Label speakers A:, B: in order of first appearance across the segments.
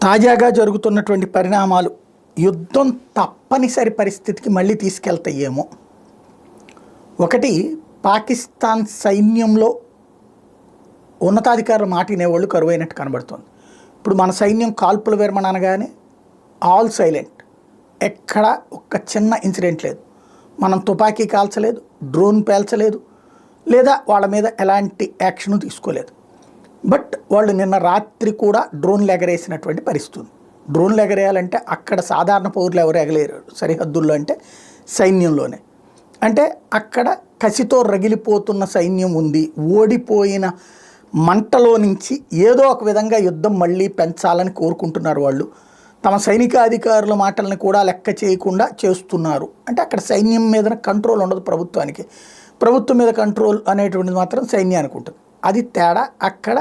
A: తాజాగా జరుగుతున్నటువంటి పరిణామాలు యుద్ధం తప్పనిసరి పరిస్థితికి మళ్ళీ తీసుకెళ్తాయేమో. ఒకటి, పాకిస్తాన్ సైన్యంలో ఉన్నతాధికారులు మాట వినేవాళ్ళు కరువైనట్టు కనబడుతుంది. ఇప్పుడు మన సైన్యం కాల్పుల విరమణ అనగానే ఆల్ సైలెంట్, ఎక్కడ ఒక్క చిన్న ఇన్సిడెంట్ లేదు. మనం తుపాకీ కాల్చలేదు, డ్రోన్ పేల్చలేదు, లేదా వాళ్ళ మీద ఎలాంటి యాక్షన్ తీసుకోలేదు. బట్ వాళ్ళు నిన్న రాత్రి కూడా డ్రోన్లు ఎగరేసినటువంటి పరిస్థితి ఉంది. డ్రోన్లు ఎగరేయాలంటే అక్కడ సాధారణ పౌరులు ఎవరు ఎగలేరు సరిహద్దుల్లో, అంటే సైన్యంలోనే. అంటే అక్కడ కసితో రగిలిపోతున్న సైన్యం ఉంది. ఓడిపోయిన మంటలో నుంచి ఏదో ఒక విధంగా యుద్ధం మళ్ళీ పెంచాలని కోరుకుంటున్నారు వాళ్ళు. తమ సైనికాధికారుల మాటలను కూడా లెక్క చేయకుండా చేస్తున్నారు. అంటే అక్కడ సైన్యం మీద కంట్రోల్ ఉండదు ప్రభుత్వానికి. ప్రభుత్వం మీద కంట్రోల్ అనేటువంటిది మాత్రం సైన్యానికి ఉంటుంది. అది తేడా. అక్కడ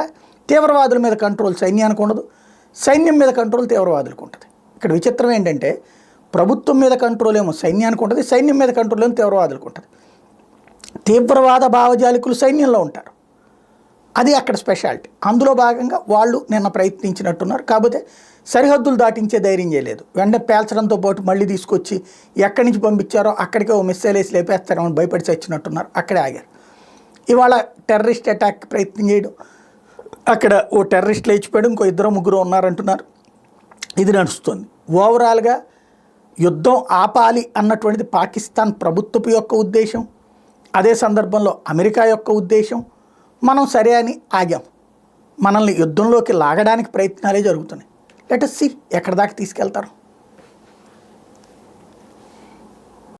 A: తీవ్రవాదుల మీద కంట్రోల్ సైన్యానికి ఉండదు, సైన్యం మీద కంట్రోల్ తీవ్రవాదులకు ఉంటుంది. ఇక్కడ విచిత్రం ఏంటంటే ప్రభుత్వం మీద కంట్రోల్ ఏమో సైన్యానికి ఉంటుంది, సైన్యం మీద కంట్రోల్ ఏమో తీవ్రవాదులకు ఉంటుంది. తీవ్రవాద భావజాలికులు సైన్యంలో ఉంటారు, అది అక్కడ స్పెషాలిటీ. అందులో భాగంగా వాళ్ళు నిన్న ప్రయత్నించినట్టున్నారు. కాకపోతే సరిహద్దులు దాటించే ధైర్యం చేయలేదు. వెంటనే పేల్చడంతో పాటు మళ్ళీ తీసుకొచ్చి ఎక్కడి నుంచి పంపించారో అక్కడికే ఓ మిస్సైల్ వేసి లేపేస్తారని భయపడి చచ్చినట్టున్నారు. అక్కడే ఆగారు. ఇవాళ టెర్రరిస్ట్ అటాక్ ప్రయత్నం చేయడం, అక్కడ ఓ టెర్రరిస్ట్ లేచిపోయాడు, ఇంకో ఇద్దరు ముగ్గురు ఉన్నారంటున్నారు. ఇది నడుస్తుంది. ఓవరాల్గా యుద్ధం ఆపాలి అన్నటువంటిది పాకిస్తాన్ ప్రభుత్వపు యొక్క ఉద్దేశం. అదే సందర్భంలో అమెరికా యొక్క ఉద్దేశం. మనం సరే అని ఆగాం. మనల్ని యుద్ధంలోకి లాగడానికి ప్రయత్నాలే జరుగుతున్నాయి. లెట్ us see ఎక్కడి దాకా తీసుకెళ్తారు.